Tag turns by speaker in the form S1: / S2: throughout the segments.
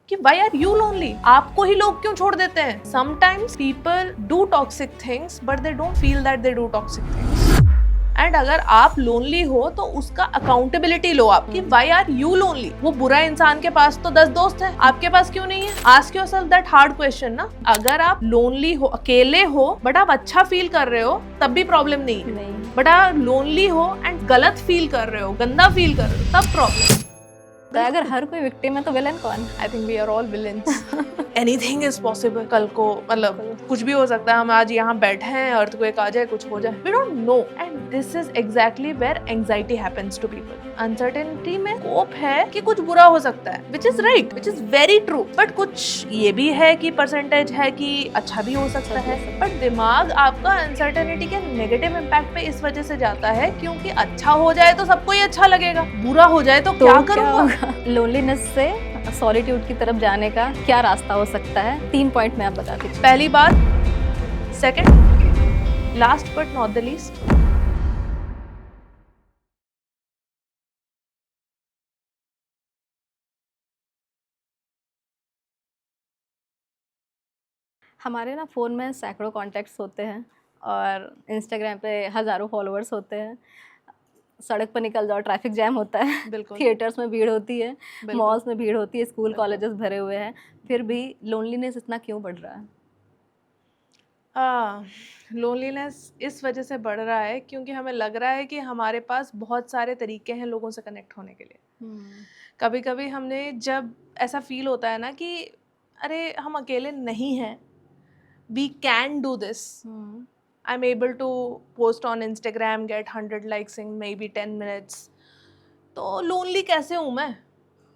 S1: कि Y are you lonely, आपको ही लोग क्यों छोड़ देते हैं. Sometimes people do toxic things but they don't feel that they do toxic things. And अगर आप लोनली हो तो उसका अकाउंटेबिलिटी लो आप कि वाई आर यू लोनली. वो बुरा इंसान के पास तो 10 दोस्त हैं, आपके पास क्यों नहीं है? Ask yourself that hard question ना. अगर आप लोनली हो, अकेले हो बट आप अच्छा फील कर रहे हो तब भी प्रॉब्लम नहीं है. बट आप लोनली हो एंड गलत फील कर रहे हो, गंदा फील कर रहे हो, तब प्रॉब्लम.
S2: तो अगर हर कोई विक्टिम है तो विलन कौन?
S1: I think we are all villains. Anything is possible. कल को मतलब कुछ भी हो सकता है. हम आज यहाँ बैठे हैं, अर्थक्वेक आ जाए, कुछ हो जाए, we don't know. And this is exactly where anxiety happens to people. Uncertainty में होप है कि कुछ बुरा हो सकता है, which is right, which is very true. But कुछ ये भी है कि परसेंटेज है कि अच्छा भी हो सकता है. बट दिमाग आपका अनसर्टेनिटी के नेगेटिव इम्पैक्ट पे इस वजह से जाता है क्योंकि अच्छा हो जाए तो सबको ही अच्छा लगेगा, बुरा हो जाए तो क्या करूँगा.
S2: लोनलीनेस से सॉलिट्यूड की तरफ जाने का क्या रास्ता हो सकता है? 3 पॉइंट में आप बता दीजिए.
S1: पहली बात. Second, last but not the least,
S2: हमारे ना फ़ोन में सैकड़ों कॉन्टैक्ट्स होते हैं और इंस्टाग्राम पे हज़ारों फॉलोअर्स होते हैं. सड़क पर निकल जाओ, ट्रैफिक जैम होता है,
S1: बिल्कुल
S2: थिएटर्स में भीड़ होती है, मॉल्स में भीड़ होती है, स्कूल कॉलेजेस भरे हुए हैं, फिर भी लोनलीनेस इतना क्यों बढ़ रहा है?
S1: लोनलीनेस इस वजह से बढ़ रहा है क्योंकि हमें लग रहा है कि हमारे पास बहुत सारे तरीके हैं लोगों से कनेक्ट होने के लिए. कभी कभी हमने जब ऐसा फील होता है ना कि अरे हम अकेले नहीं हैं, we can do this. I'm able to post on Instagram, get 100 likes in maybe 10 minutes. तो लोनली कैसे हूँ मैं?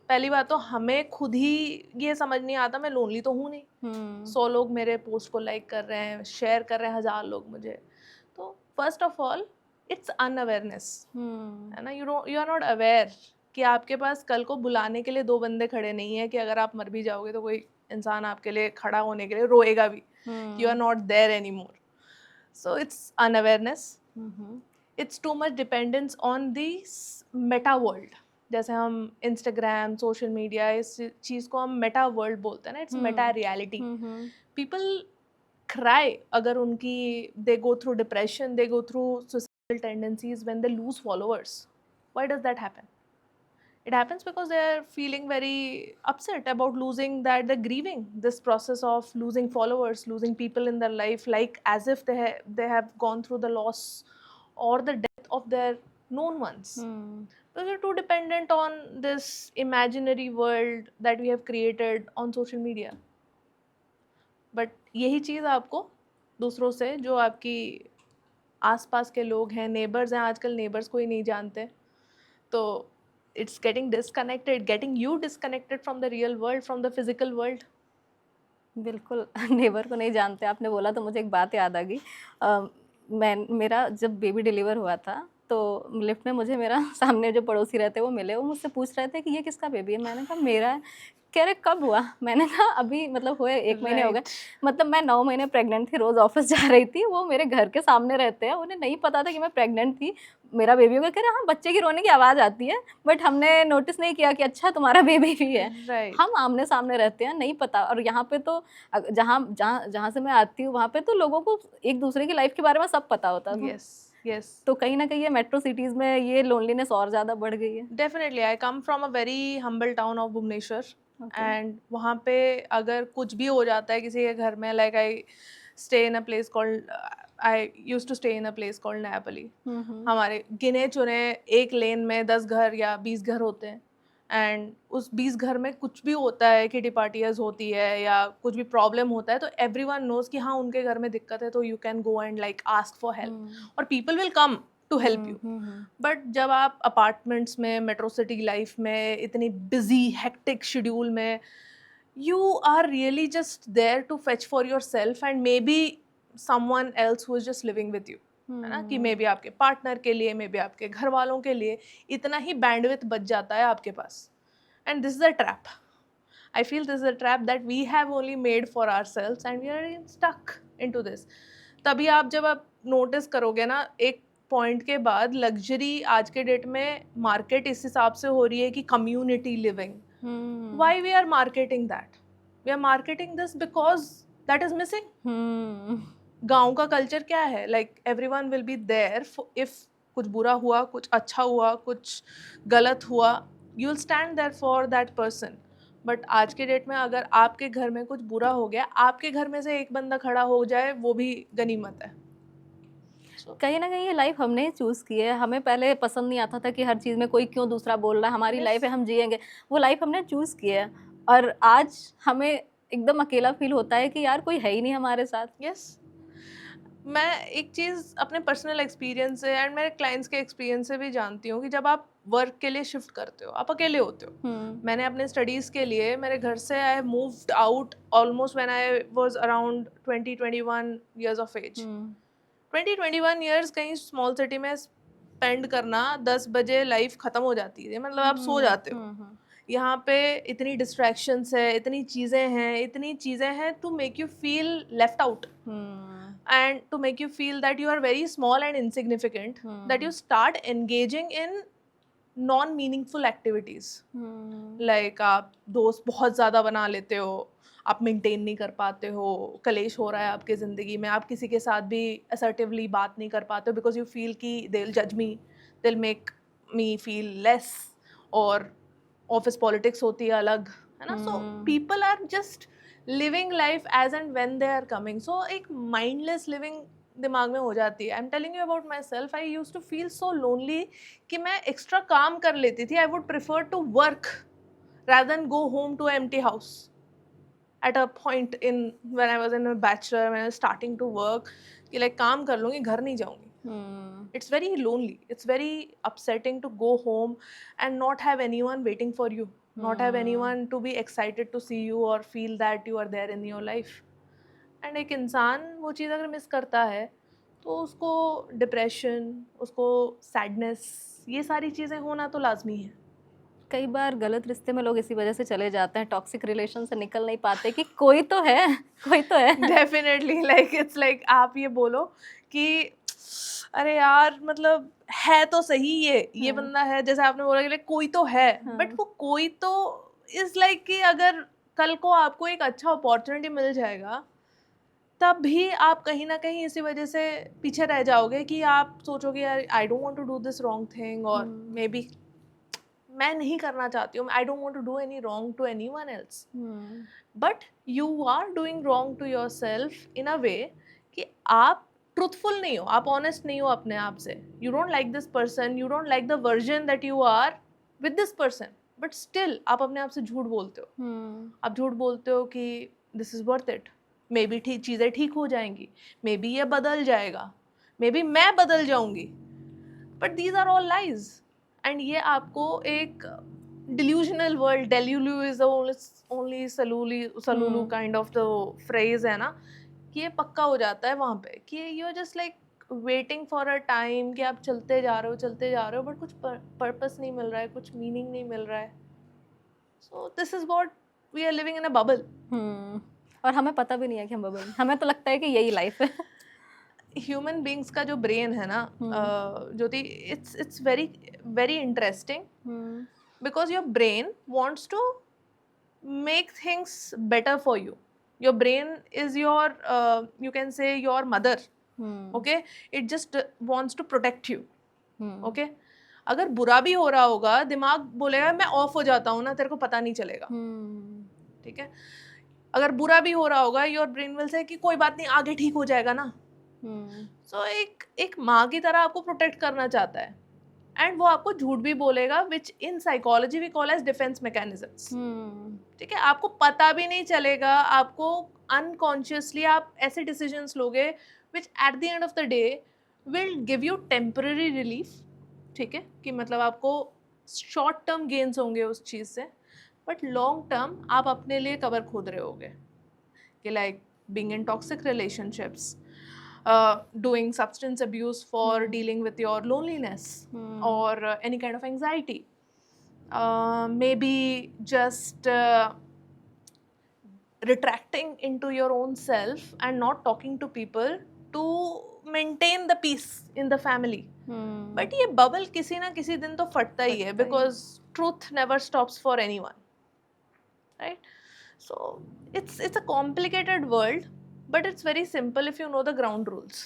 S1: पहली बात तो हमें खुद ही ये समझ नहीं आता मैं लोनली तो हूँ नहीं. 100 लोग मेरे पोस्ट को लाइक कर रहे हैं, शेयर कर रहे हैं 1000 लोग मुझे. तो first of all it's unawareness, है ना. यू आर नॉट अवेयर कि आपके पास कल को बुलाने के लिए 2 बंदे खड़े नहीं है कि अगर आप मर भी जाओगे तो कोई इंसान आपके लिए खड़ा होने के लिए रोएगा भी. You are not there anymore. So it's unawareness. It's too much dependence on the meta world. जैसे हम Instagram, social media, इस चीज़ को हम meta world बोलते हैं ना. It's meta reality. People cry अगर उनकी they go through depression, they go through suicidal tendencies when they lose followers. Why does that happen? It happens because they are feeling very upset about losing that. They're grieving this process of losing followers, losing people in their life, like as if they have gone through the loss or the death of their known ones. Because they're too dependent on this imaginary world that we have created on social media. But यही चीज़ आपको दूसरों से, जो आपकी आसपास के लोग हैं, नेबर्स हैं, आजकल नेबर्स को ही नहीं जानते, तो it's getting you disconnected from the real world, from the physical world.
S2: बिल्कुल. नेबर को नहीं जानते, आपने बोला तो मुझे एक बात याद आ गई. मेरा जब बेबी डिलीवर हुआ था तो लिफ्ट में मुझे मेरा सामने जो पड़ोसी रहते वो मिले. वो मुझसे पूछ रहे थे कि ये किसका बेबी है. मैंने कहा मेरा है. कह रहे कब हुआ. मैंने कहा अभी मतलब हुए 1 महीने हो गए. मतलब मैं 9 महीने प्रेग्नेंट थी, रोज़ ऑफिस जा रही थी. वो मेरे घर के सामने रहते हैं, उन्हें नहीं पता था कि मैं प्रेग्नेंट थी, मेरा बेबी हो गया. कह रहे हाँ बच्चे की रोने की आवाज़ आती है, बट हमने नोटिस नहीं किया कि अच्छा तुम्हारा बेबी भी है. हम आमने सामने रहते हैं, नहीं पता. और यहाँ पे तो जहाँ से मैं आती हूँ वहाँ पे तो लोगों को एक दूसरे की लाइफ के बारे में सब पता होता था.
S1: Yes.
S2: तो कहीं ना कहीं ये मेट्रो सिटीज़ में ये लोनलीनेस और ज़्यादा बढ़ गई है.
S1: Definitely. I come from a very humble town of Bhubaneswar. And वहाँ पे अगर कुछ भी हो जाता है किसी के घर में, like I used to stay in a place called Nayapalli. हमारे गिने चुने एक लेन में 10 घर या 20 घर होते हैं. एंड उस 20 घर में कुछ भी होता है, किटी पार्टीज होती है या कुछ भी प्रॉब्लम होता है, तो एवरीवन नोज कि हाँ उनके घर में दिक्कत है, तो you can go and like ask for help और people will come to help you. But जब आप अपार्टमेंट्स में, मेट्रो सिटी लाइफ में, इतनी बिजी हेक्टिक शेड्यूल में, you are really just there to fetch for yourself and maybe someone else who is just living with you. है ना कि may be आपके पार्टनर के लिए, मे बी आपके घर वालों के लिए इतना ही बैंडविथ बच जाता है आपके पास. And this is a trap. I feel this is a trap that we have only made for ourselves and we are stuck into this. तभी आप जब आप नोटिस करोगे ना, एक पॉइंट के बाद लग्जरी आज के डेट में मार्केट इस हिसाब से हो रही है कि community living, Why we are marketing that? We are marketing this because that is missing. गांव का कल्चर क्या है? Like everyone will be there if कुछ बुरा हुआ, कुछ अच्छा हुआ, कुछ गलत हुआ, you will stand there for that person. But आज के डेट में अगर आपके घर में कुछ बुरा हो गया, आपके घर में से एक बंदा खड़ा हो जाए, वो भी गनीमत है.
S2: कहीं ना कहीं ये लाइफ हमने चूज की है. हमें पहले पसंद नहीं आता था कि हर चीज में कोई क्यों दूसरा बोल रहा है, हमारी लाइफ है, हम जिएंगे. वो लाइफ हमने चूज की है और आज हमें एकदम अकेला फील होता है कि यार कोई है ही नहीं हमारे साथ.
S1: यस, मैं एक चीज़ अपने पर्सनल एक्सपीरियंस से एंड मेरे क्लाइंट्स के एक्सपीरियंस से भी जानती हूँ कि जब आप वर्क के लिए शिफ्ट करते हो, आप अकेले होते हो. मैंने अपने स्टडीज़ के लिए मेरे घर से I moved out almost when I was around 20-21 years of age. 20-21 years कहीं स्मॉल सिटी में स्पेंड करना, 10 बजे लाइफ ख़त्म हो जाती है, मतलब आप सो जाते हो. यहाँ पे इतनी डिस्ट्रैक्शंस है, इतनी चीज़ें हैं to make you feel left out and to make you feel that you are very small and insignificant, that you start engaging in non-meaningful activities. Like आप दोस्त बहुत ज़्यादा बना लेते हो, आप मेंटेन नहीं कर पाते हो, कलेश हो रहा है आपकी ज़िंदगी में, आप किसी के साथ भी assertively बात नहीं कर पाते हो because you feel कि they'll judge me, they'll make me feel less, और ऑफिस पॉलिटिक्स होती है अलग, है ना. So people are just living life as and when they are coming. So एक माइंडलेस लिविंग दिमाग में हो जाती है. I am telling you about myself, I use to feel so lonely कि मैं एक्स्ट्रा काम कर लेती थी. I would prefer to work rather than go home to an empty house. At a point in when I was in a bachelor, when I was starting to work, कि like काम कर लूँगी, घर नहीं जाऊँगी. It's very lonely. It's very upsetting to go home and not have anyone waiting for you. Not have anyone to be excited to see you or feel that you are there in your life. And एक इंसान वो चीज़ अगर miss करता है तो उसको depression, उसको sadness, ये सारी चीज़ें होना तो लाजमी है.
S2: कई बार गलत रिश्ते में लोग इसी वजह से चले जाते हैं, टॉक्सिक रिलेशन से निकल नहीं पाते कि कोई तो है, कोई तो है.
S1: डेफिनेटली, लाइक इट्स लाइक आप ये बोलो कि अरे यार मतलब है तो सही, ये बंदा है, जैसे आपने बोला कि कोई तो है, बट वो कोई तो इज लाइक कि अगर कल को आपको एक अच्छा अपॉर्चुनिटी मिल जाएगा, तब भी आप कहीं ना कहीं इसी वजह से पीछे रह जाओगे कि आप सोचोगे यार I don't want to do this wrong thing, और मे बी मैं नहीं करना चाहती हूँ, I don't want to do any wrong to anyone else. But you are doing wrong to yourself in a way कि आप ट्रूथफुल नहीं हो, आप ऑनेस्ट नहीं हो अपने आप से. You don't like this person, you don't like the version that you are with this person, but still आप अपने आप से झूठ बोलते हो. आप झूठ बोलते हो कि this is worth it, may be चीज़ें ठीक हो जाएंगी, मे बी ये बदल जाएगा, मे बी मैं बदल जाऊंगी, but these are all lies. And ये आपको एक delusional world, delulu is the only salulu kind of the phrase है ना, कि ये पक्का हो जाता है वहाँ पे कि you are just like waiting for a time कि आप चलते जा रहे हो बट कुछ पर्पस नहीं मिल रहा है, कुछ मीनिंग नहीं मिल रहा है. So this is what we are living in a bubble.
S2: और हमें पता भी नहीं है कि हम बबल, हमें तो लगता है कि यही लाइफ है.
S1: ह्यूमन बींग्स का जो ब्रेन है ना Jyoti, it's very very interesting because your brain wants to make things better for you. Your brain is your you can say your mother. Okay, it just wants to protect you. Okay, अगर बुरा भी हो रहा होगा, दिमाग बोलेगा मैं of हो जाता हूँ ना, तेरे को पता नहीं चलेगा. ठीक है, अगर बुरा भी हो रहा होगा, योर ब्रेन विल से कि कोई बात नहीं, आगे ठीक हो जाएगा ना. सो एक माँ की तरह आपको प्रोटेक्ट करना चाहता है, एंड वो आपको झूठ भी बोलेगा, which in psychology we call as defence mechanisms. ठीक है, आपको पता भी नहीं चलेगा, आपको अनकॉन्शियसली आप ऐसे डिसीजंस लोगे which at the end of the day will give you temporary relief. ठीक है, कि मतलब आपको शॉर्ट टर्म गेन्स होंगे उस चीज़ से, बट लॉन्ग टर्म आप अपने लिए कबर खोद रहे होगे कि like being in toxic relationships, doing substance abuse for dealing with your loneliness or any kind of anxiety, maybe just retracting into your own self and not talking to people to maintain the peace in the family. But ये bubble किसी ना किसी दिन तो फटता ही है, because truth never stops for anyone. right? So it's a complicated world, but it's very simple if you know the ground rules.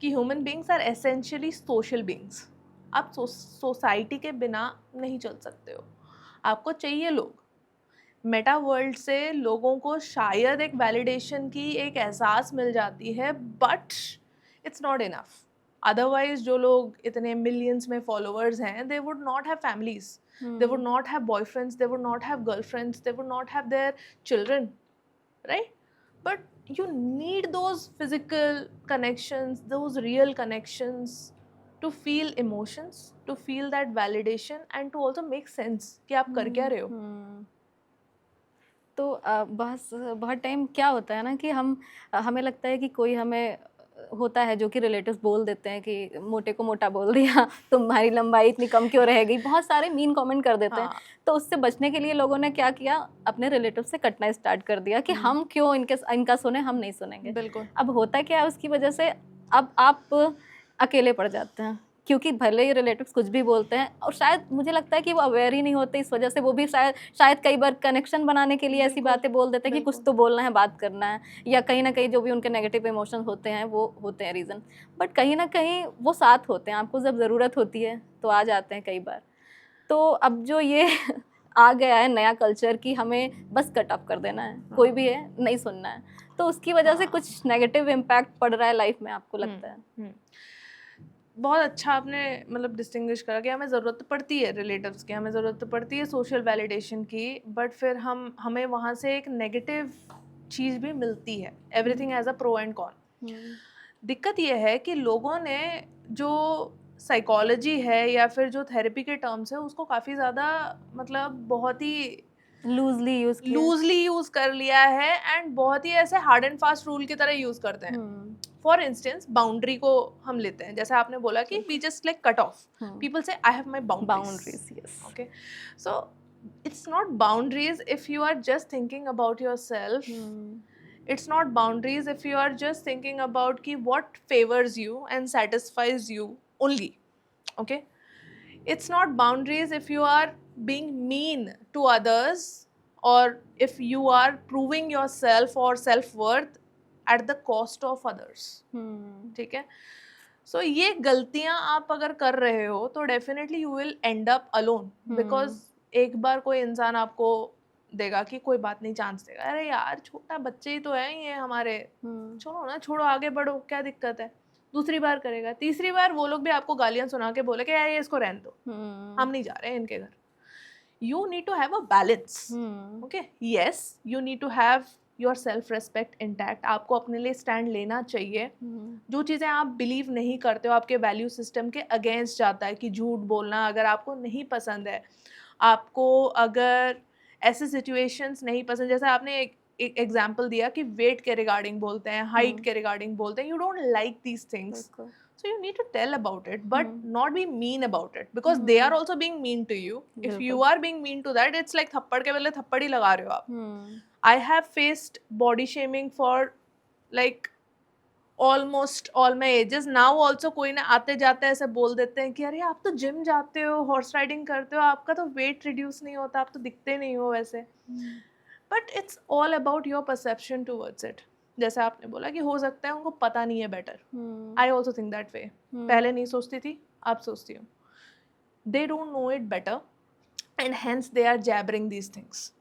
S1: कि human beings are essentially social beings. आप सोसाइटी के बिना नहीं चल सकते हो, आपको चाहिए लोग. मेटा वर्ल्ड से लोगों को शायद एक वैलिडेशन की एक एहसास मिल जाती है, but it's not enough. Otherwise जो लोग इतने मिलियंस में फॉलोअर्स हैं, they would not have families, they would not have boyfriends, they would not have girlfriends, they would not have their children, right? But you need those physical connections, those real connections, to feel emotions, to feel that validation, and to also make sense कि आप कर क्या रहे हो.
S2: तो बहुत time क्या होता है ना कि हमें लगता है कि कोई हमें होता है जो कि रिलेटिव्स बोल देते हैं कि मोटे को मोटा बोल दिया, तुम्हारी लंबाई इतनी कम क्यों रह गई, बहुत सारे मीन कमेंट कर देते हैं. तो उससे बचने के लिए लोगों ने क्या किया, अपने रिलेटिव से कटना स्टार्ट कर दिया कि हम क्यों इनका सुने, हम नहीं सुनेंगे.
S1: बिल्कुल.
S2: अब होता क्या है उसकी वजह से, अब आप अकेले पड़ जाते हैं, क्योंकि भले ही रिलेटिव्स कुछ भी बोलते हैं, और शायद मुझे लगता है कि वो अवेयर ही नहीं होते, इस वजह से वो भी शायद कई बार कनेक्शन बनाने के लिए ऐसी बातें बोल देते हैं कि कुछ तो बोलना है, बात करना है, या कहीं ना कहीं जो भी उनके नेगेटिव इमोशंस होते हैं वो होते हैं रीज़न. बट कहीं ना कहीं वो साथ होते हैं, आपको जब ज़रूरत होती है तो आ जाते हैं कई बार. तो अब जो ये आ गया है नया कल्चर कि हमें बस कट ऑफ कर देना है, कोई भी है नहीं सुनना है, तो उसकी वजह से कुछ नेगेटिव इम्पैक्ट पड़ रहा है लाइफ में, आपको लगता है?
S1: बहुत अच्छा आपने मतलब डिस्टिंग्विश करा कि हमें ज़रूरत पड़ती है रिलेटिव्स की, हमें ज़रूरत पड़ती है सोशल वैलिडेशन की, बट फिर हमें वहाँ से एक नेगेटिव चीज़ भी मिलती है. Everything has a pro and con. दिक्कत ये है कि लोगों ने जो साइकोलॉजी है या फिर जो थेरेपी के टर्म्स है उसको काफ़ी ज़्यादा मतलब बहुत ही लूजली यूज़ कर लिया है, एंड बहुत ही ऐसे हार्ड एंड फास्ट रूल की तरह यूज़ करते हैं. फॉर इंस्टेंस बाउंड्री को हम लेते हैं, जैसे आपने बोला कि we just like cut off. People से I have my boundaries. Okay, so it's not boundaries if you are just thinking about yourself. It's not boundaries if you are just thinking about ki what favors you and satisfies you only. Okay, it's not boundaries if you are being mean to others, or if you are proving yourself or self-worth at the cost of others. ठीक है. So ये गलतियां आप अगर कर रहे हो तो definitely you will end up alone, because एक बार कोई इंसान आपको देगा कि कोई बात नहीं, चांस देगा, अरे यार छोटा बच्चे ही तो है ये हमारे, छोड़ो ना, छोड़ो आगे बढ़ो, क्या दिक्कत है. दूसरी बार करेगा, तीसरी बार वो लोग भी आपको गालियां सुना के बोले कि यार ये इसको रहने दो, हम नहीं जा रहे हैं इनके घर. You need to have a balance. Okay, yes, you need to have your self respect intact. आपको अपने लिए स्टैंड लेना चाहिए. जो चीज़ें आप बिलीव नहीं करते हो, आपके वैल्यू सिस्टम के अगेंस्ट जाता है, कि झूठ बोलना अगर आपको नहीं पसंद है, आपको अगर ऐसे सिचुएशंस नहीं पसंद, जैसे आपने एक एग्जांपल दिया कि वेट के रिगार्डिंग बोलते हैं, हाइट के रिगार्डिंग बोलते हैं, you don't like these things, so you need to tell about it, but not be mean about it, because they are also being mean to you. If you are being mean to that, it's like थप्पड़ के बदले थप्पड़ ही लगा रहे हो आप. I have faced body shaming for like almost all my ages. Now also कोई ना आते जाते ऐसे बोल देते हैं कि अरे आप तो जिम जाते हो, हॉर्स राइडिंग करते हो, आपका तो वेट रिड्यूस नहीं होता, आप तो दिखते नहीं हो वैसे. But it's all about your perception towards it. जैसे आपने बोला कि हो सकता है उनको पता नहीं है better. I also think that way. पहले नहीं सोचती थी, अब सोचती हूँ. They don't know it better and hence they are jabbering these things.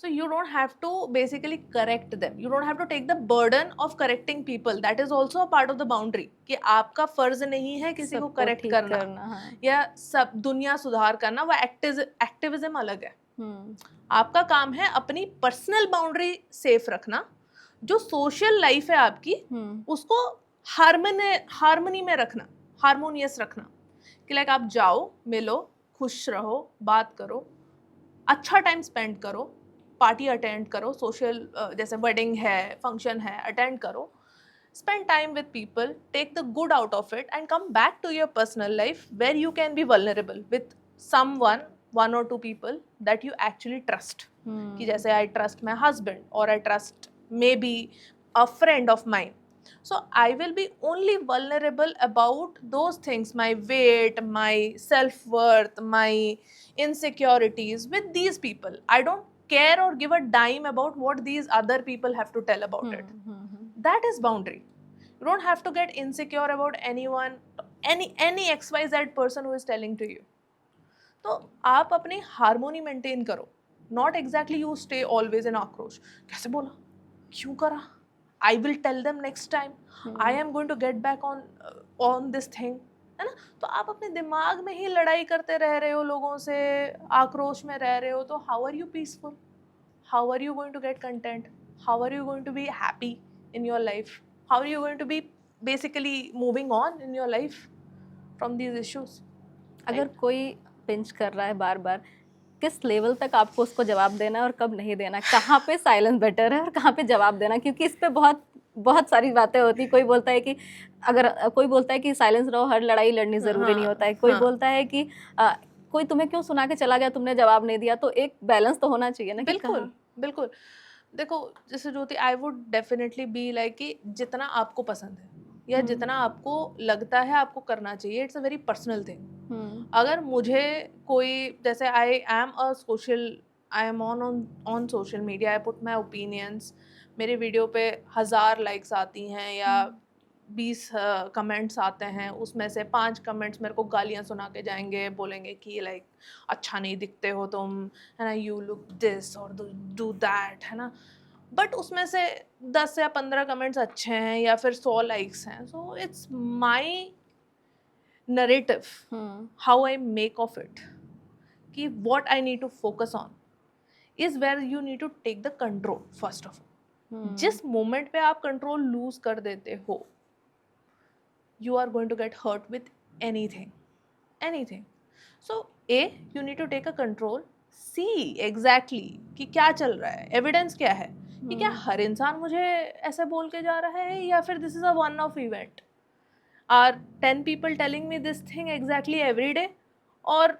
S1: So you don't have to basically correct them. You don't have to take the burden of correcting people. That is also a part of the boundary. कि आपका फर्ज नहीं है किसी को correct करना या सब दुनिया सुधार करना, वो एक्टिविज्म अलग है. आपका काम है अपनी पर्सनल बाउंड्री सेफ रखना. जो सोशल लाइफ है आपकी उसको हार्मनी में रखना, हार्मोनियस रखना, कि लाइक आप जाओ, मिलो, खुश रहो, बात करो, अच्छा टाइम स्पेंड करो, पार्टी अटेंड करो, सोशल जैसे वेडिंग है, फंक्शन है, अटेंड करो, spend time with people, take the good out of it, and come back to your personal life where you can be vulnerable with someone, one or two people that you actually trust. कि जैसे I trust my husband, or I trust maybe a friend of mine. So I will be only vulnerable about those things, my weight, my self-worth, my insecurities, with these people. I don't care or give a dime about what these other people have to tell about it. That is boundary. You don't have to get insecure about anyone, any XYZ person who is telling to you. तो आप अपनी harmony maintain करो. Not exactly you stay always in आक्रोश. कैसे बोला, क्यों करा, I will tell them next time, I am going to get back on this thing, है ना. तो आप अपने दिमाग में ही लड़ाई करते रह रहे हो, लोगों से आक्रोश में रह रहे हो, तो how are you peaceful? How are you going to get content? How are you going to be happy in your life? How are you going to be basically moving on in your life from these issues?
S2: अगर कोई pinch कर रहा है बार बार, किस level तक आपको उसको जवाब देना है और कब नहीं देना, कहाँ पे साइलेंस बेटर है और कहाँ पे जवाब देना, क्योंकि इस पे बहुत बहुत सारी बातें होती. कोई बोलता है कि कोई बोलता है कि साइलेंस रहो, हर लड़ाई लड़नी ज़रूरी नहीं होता है. कोई बोलता है कि कोई तुम्हें क्यों सुना के चला गया, तुमने जवाब नहीं दिया. तो एक बैलेंस तो होना चाहिए ना.
S1: बिल्कुल बिल्कुल. देखो जैसे Jyoti, I would definitely be like कि जितना आपको पसंद है या जितना आपको लगता है आपको करना चाहिए, it's a very personal thing. अगर मुझे कोई, जैसे I am on social media, I put my opinions, मेरे वीडियो पे 1000 लाइक्स आती हैं या 20 कमेंट्स आते हैं, उसमें से 5 कमेंट्स मेरे को गालियाँ सुना के जाएंगे, बोलेंगे कि लाइक अच्छा नहीं दिखते हो तुम, है ना, यू लुक दिस और डू दैट, है ना. बट उसमें से 10 या 15 कमेंट्स अच्छे हैं या फिर 100 लाइक्स हैं. So it's my narrative, how I make of it, कि what I need to focus on is where you need to take the control first of all. जिस मोमेंट पे आप कंट्रोल लूज कर देते हो, you are going to get hurt with anything. So you need to take a control, see exactly कि क्या चल रहा है, evidence क्या है, कि क्या हर इंसान मुझे ऐसे बोल के जा रहा है या फिर this is a one off event. Are 10 people telling me this thing exactly every day, और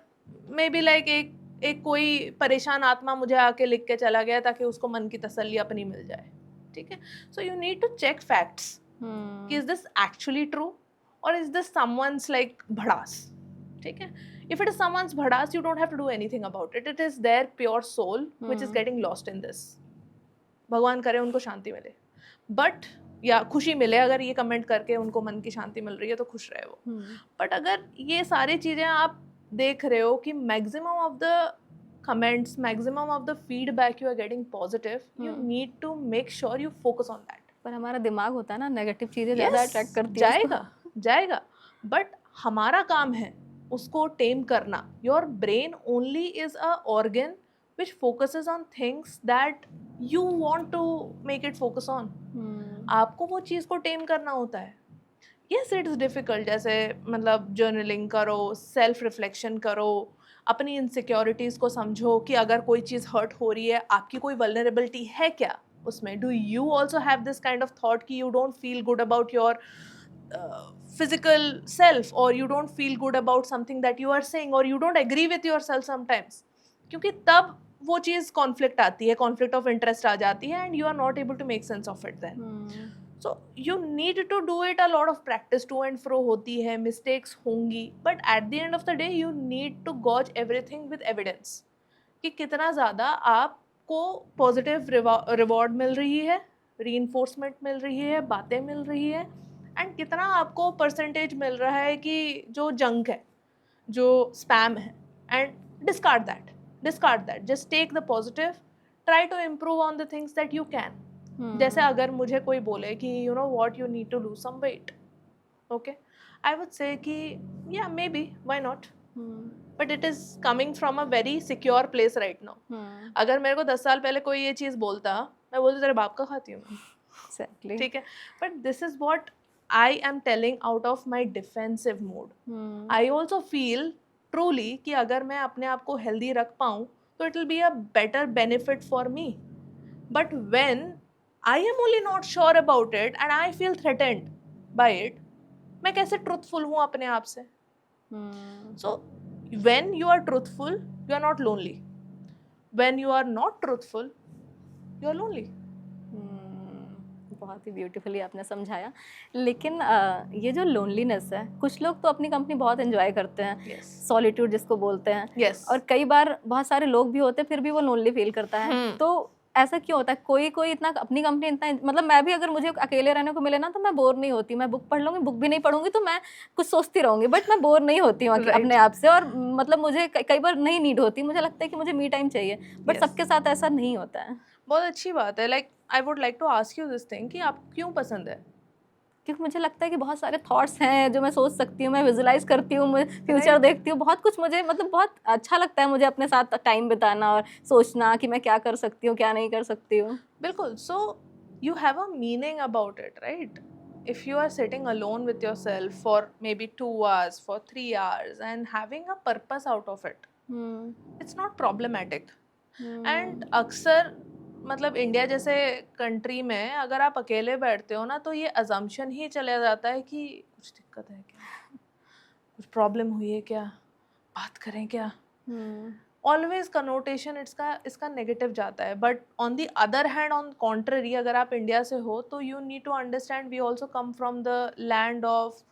S1: maybe like एक कोई परेशान आत्मा मुझे आके लिख के चला गया ताकि उसको मन की तसल्ली अपनी मिल जाए. ठीक है. So you need to check facts. Is this actually true or is this someone's like bhadas? ठीक है. If it is someone's bhadas, you don't have to do anything about it. It is their pure soul which is getting lost in this. भगवान करे उनको शांति मिले, but या खुशी मिले. अगर ये कमेंट करके उनको मन की शांति मिल रही है तो खुश रहे वो. बट अगर ये सारी चीज़ें आप देख रहे हो कि maximum of the comments, maximum of the feedback you are getting positive, you need to make sure you focus on that.
S2: पर हमारा दिमाग होता है ना, नेगेटिव चीज़ें ज़्यादा अट्रैक्ट करती है.
S1: जाएगा बट हमारा काम है उसको टेम करना. Your brain only is a organ which focuses on things that you want to make it focus on. आपको वो चीज़ को टेम करना होता है. Yes, it's difficult. जैसे मतलब जर्नलिंग करो, सेल्फ रिफ्लेक्शन करो, अपनी इनसिक्योरिटीज़ को समझो कि अगर कोई चीज़ हर्ट हो रही है, आपकी कोई वल्नरेबिलिटी है क्या उसमें. Do you also have this kind of thought कि you don't feel good about your physical self, or you don't feel good about something that you are saying, or you don't agree with yourself sometimes, क्योंकि तब वो चीज़ conflict आती है, conflict of interest आ जाती है, and you are not able to make sense of it then. So you need to do it. A lot of practice to and fro होती है, मिस्टेक्स होंगी, but at the end of the day you need to gauge everything with evidence कि कितना ज़्यादा आपको positive reward मिल रही है, reinforcement मिल रही है, बातें मिल रही है, एंड कितना आपको परसेंटेज मिल रहा है कि जो जंक है, जो स्पैम है. And discard that. Just take the positive, try to improve on the things that you can. जैसे अगर मुझे कोई बोले कि you know what, you need to lose some weight, okay, I would say कि yeah maybe, why not, but it is coming from a very secure place right now. अगर मेरे को 10 साल पहले कोई ये चीज़ बोलता, मैं बोलती तेरे बाप का खाती हूँ मैं. ठीक है. But this is what I am telling out of my defensive mode. I also feel truly कि अगर मैं अपने आप को healthy रख पाऊँ तो it will be a better benefit for me. But when I am only not sure about it and I feel threatened by it, मैं कैसे truthful हूँ अपने आप से? So when you are truthful, you are not lonely. When you are not truthful, you are lonely.
S2: बहुत ही beautifully आपने समझाया। लेकिन ये जो लोनलीनेस है, कुछ लोग तो अपनी कंपनी बहुत एंजॉय करते हैं,
S1: यस
S2: सॉलिट्यूड जिसको बोलते हैं,
S1: यस
S2: और कई बार बहुत सारे लोग भी होते हैं फिर भी वो लोनली फील करता है। तो ऐसा क्यों होता है? कोई कोई इतना अपनी कंपनी इतना, मतलब मैं भी अगर मुझे अकेले रहने को मिले ना तो मैं बोर नहीं होती। मैं बुक पढ़ लूँगी, बुक भी नहीं पढ़ूंगी तो मैं कुछ सोचती रहूंगी, बट मैं बोर नहीं होती हूँ
S1: Right.
S2: अपने आप से। और मतलब मुझे कई बार नहीं नीड होती, मुझे लगता है कि मुझे मी टाइम चाहिए, बट
S1: Yes.
S2: सबके साथ ऐसा नहीं होता है।
S1: बहुत अच्छी बात है। Like I would like to ask you this thing कि आपको क्यों पसंद है?
S2: क्योंकि मुझे लगता है कि बहुत सारे थॉट्स हैं जो मैं सोच सकती हूँ, मैं विजुलाइज करती हूँ, मैं फ्यूचर
S1: Right.
S2: देखती हूँ, बहुत कुछ मुझे मतलब बहुत अच्छा लगता है मुझे अपने साथ टाइम बिताना और सोचना कि मैं क्या कर सकती हूँ, क्या नहीं कर सकती हूँ।
S1: बिल्कुल। सो you have a meaning about it, right? If you are sitting alone with yourself for maybe 2 hours, for 3 hours, and having a purpose out of it, it's not problematic. And अक्सर मतलब इंडिया जैसे country में अगर आप अकेले बैठते हो ना तो ये अजम्पशन ही चला जाता है कि कुछ दिक्कत है क्या, कुछ प्रॉब्लम हुई है क्या, बात करें क्या। ऑलवेज कनोटेशन इसका नेगेटिव जाता है। But on the other hand, on contrary, अगर आप इंडिया से हो तो you need to understand we also come from the land of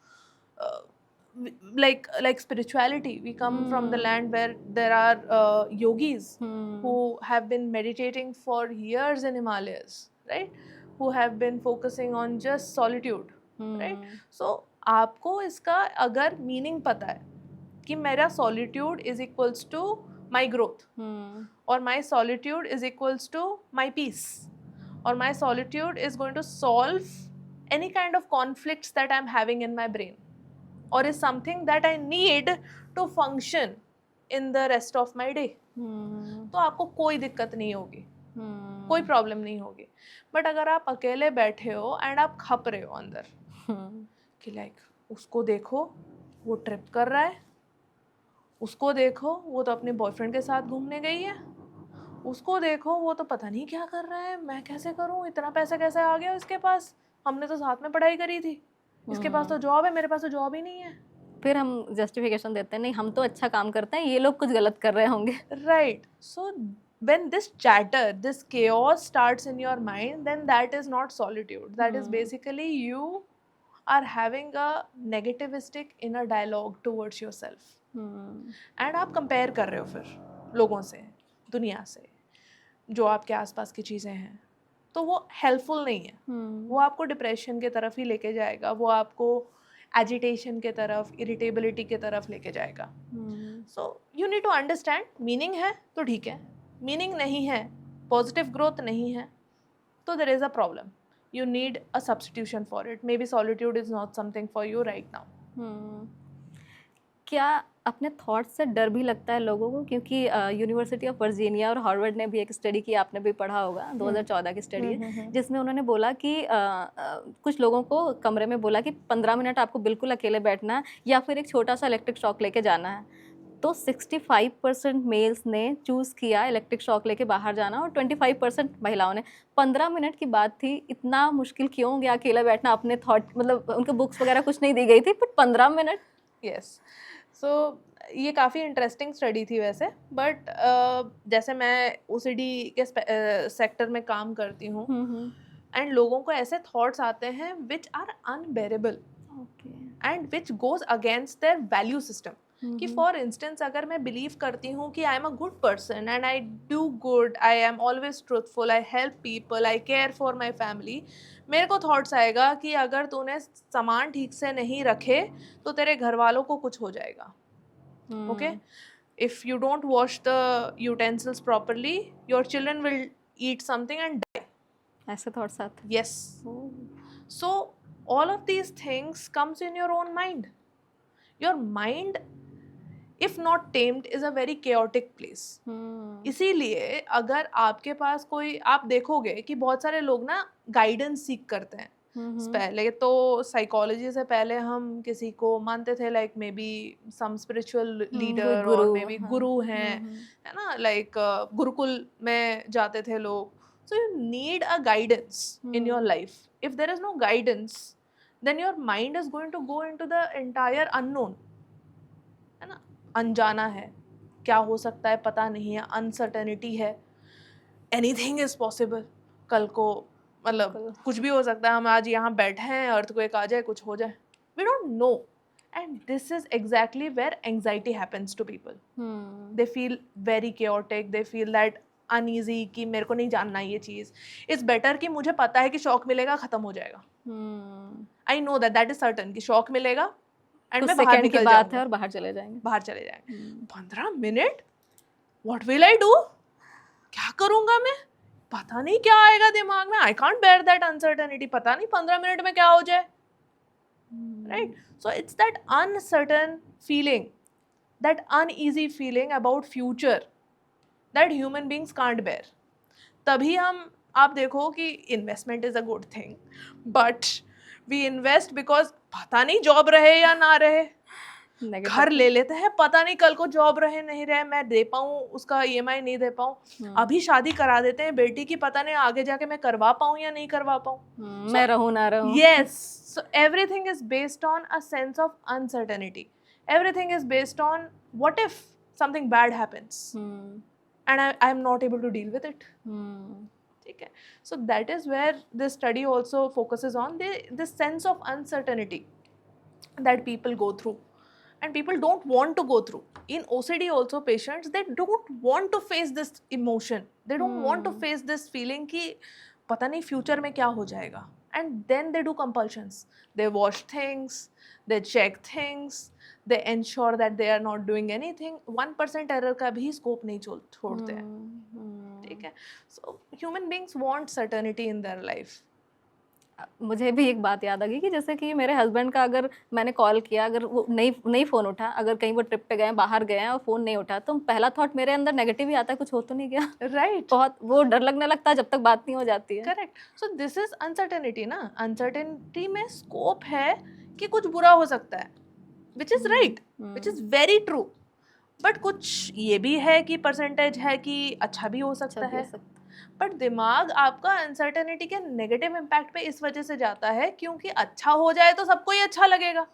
S1: like spirituality. We come from the land where there are yogis who have been meditating for years in Himalayas, right? Who have been focusing on just solitude, right? So आपको इसका अगर meaning पता है कि मेरा solitude is equals to my growth, और my solitude is equals to my peace, और my solitude is going to solve any kind of conflicts that I'm having in my brain, or is something that I need to function in the rest of my day, तो आपको कोई दिक्कत नहीं होगी, कोई problem नहीं होगी। But अगर आप अकेले बैठे हो एंड आप खप रहे हो अंदर कि लाइक उसको देखो वो ट्रिप कर रहा है, उसको देखो वो तो अपने बॉयफ्रेंड के साथ घूमने गई है, उसको देखो वो तो पता नहीं क्या कर रहा है, मैं कैसे करूं, इतना पैसा कैसे आ गया इसके पास, हमने तो साथ में पढ़ाई करी थी, इसके पास तो जॉब है, मेरे पास तो जॉब ही नहीं है।
S2: फिर हम जस्टिफिकेशन देते हैं, नहीं हम तो अच्छा काम करते हैं, ये लोग कुछ गलत कर रहे होंगे।
S1: Right. So when this chatter, this chaos starts in your mind, then that is not solitude. That is basically you are having a negativistic inner dialogue towards yourself. And आप compare कर रहे हो फिर लोगों से, दुनिया से, जो आपके आसपास की चीज़ें हैं, तो वो हेल्पफुल नहीं है। वो आपको डिप्रेशन के तरफ ही लेके जाएगा, वो आपको एजिटेशन के तरफ, इरिटेबिलिटी के तरफ लेके जाएगा। So you need to understand, meaning है तो ठीक है, मीनिंग नहीं है, पॉजिटिव ग्रोथ नहीं है, तो there is a problem. You need a substitution for it. Maybe solitude is not something for you right now.
S2: क्या अपने थॉट्स से डर भी लगता है लोगों को? क्योंकि यूनिवर्सिटी ऑफ वर्जीनिया और हार्वर्ड ने भी एक स्टडी की, आपने भी पढ़ा होगा, 2014 की स्टडी है, जिसमें उन्होंने बोला कि कुछ लोगों को कमरे में बोला कि 15 मिनट आपको बिल्कुल अकेले बैठना है या फिर एक छोटा सा इलेक्ट्रिक शॉक लेके जाना है। तो 65% मेल्स ने चूज़ किया इलेक्ट्रिक शॉक लेके बाहर जाना और 25% महिलाओं ने। 15 मिनट की बात थी, इतना मुश्किल क्यों हो गया अकेला बैठना? अपने थॉट, मतलब उनके बुक्स वगैरह कुछ नहीं दी गई थी, बट 15 मिनट।
S1: यस। सो ये काफ़ी इंटरेस्टिंग स्टडी थी वैसे। बट जैसे मैं ओसीडी के सेक्टर में काम करती हूँ, एंड लोगों को ऐसे थॉट्स आते हैं which are unbearable and which goes against their value system. कि फॉर इंस्टेंस अगर मैं बिलीव करती हूँ कि I am a good person and I do good, I am always truthful, I help people, I care for my family, मेरे को thoughts आएगा कि अगर तूने सामान ठीक से नहीं रखे तो तेरे घर वालों को कुछ हो जाएगा। Okay, if you don't wash the utensils properly, your children will eat something and die.
S2: ऐसे थॉट्स आते हैं।
S1: Yes. So all of these things comes in your own mind. Your mind if not tamed is a very chaotic place. इसीलिए अगर आपके पास कोई, आप देखोगे कि बहुत सारे लोग ना गाइडेंस सीख करते हैं। पहले तो साइकोलॉजी से पहले हम किसी को मानते थे like maybe some spiritual leader और मे बी गुरु हैं, है ना, लाइक गुरुकुल में जाते थे लोग। So you need a guidance in your life. If there is no guidance then your mind is going to go into the entire unknown, है ना, अनजाना है, क्या हो सकता है पता नहीं है, अनसर्टेनिटी है, एनीथिंग इज पॉसिबल। कल को मतलब कुछ भी हो सकता है, हम आज यहाँ बैठे हैं, अर्थक्वेक आ जाए, कुछ हो जाए, we don't know. And this is exactly where anxiety happens to people. They feel very chaotic, they feel that uneasy कि मेरे को नहीं जानना ये चीज़. इट्स बेटर कि मुझे पता है कि शौक मिलेगा, खत्म हो जाएगा. I know that is certain कि शौक मिलेगा एंड मैं बाहर निकल
S2: बात है और बाहर चले जाएंगे.
S1: 15 minute, what will I do? क्या करूंगा मैं? पता नहीं क्या आएगा दिमाग में. I can't bear that uncertainty. पता नहीं 15 मिनट में क्या हो जाए. Right. So it's that uncertain feeling, that uneasy feeling about future that human beings can't bear. तभी आप देखो कि investment is a good thing, but we invest because पता नहीं जॉब रहे या ना रहे. घर ले लेते हैं, पता नहीं कल को जॉब रहे नहीं रहे, मैं दे पाऊँ उसका EMI नहीं दे पाऊँ. अभी शादी करा देते हैं बेटी की, पता नहीं आगे जाके मैं करवा पाऊँ या नहीं करवा पाऊँ,
S2: मैं रहूँ ना रहूँ.
S1: Yes, so everything is based on a sense of uncertainty. Everything is based on what if something bad happens and I am not able to deal with it. ठीक है. So that is where this study also focuses on this sense of uncertainty that people go through and people don't want to go through. In OCD also patients, they don't want to face this emotion. They don't want to face this feeling कि पता नहीं future में क्या हो जाएगा. And then they do compulsions. They wash things, they check things, they ensure that they are not doing anything. 1% error का भी scope नहीं छोड़ते हैं. ठीक है. So human beings want certainty in their life.
S2: मुझे भी एक बात याद आ गई कि जैसे कि मेरे हस्बैंड का अगर मैंने कॉल किया, अगर वो नहीं फ़ोन उठा, अगर कहीं वो ट्रिप पे गए, बाहर गए हैं और फ़ोन नहीं उठा, तो पहला थॉट मेरे अंदर नेगेटिव ही आता है, कुछ हो तो नहीं गया.
S1: राइट.
S2: बहुत वो डर लगने लगता है जब तक बात नहीं हो जाती है.
S1: Correct. So this is uncertainty ना. अनसर्टेनिटी में स्कोप है कि कुछ बुरा हो सकता है, which is right, which is very true. But कुछ ये भी है कि परसेंटेज है कि अच्छा भी हो सकता है. बट दिमाग आपका अनसर्टेनिटी के नेगेटिव इम्पैक्ट पे इस वजह से जाता है क्योंकि अच्छा हो जाए तो सबको ही अच्छा लगेगा,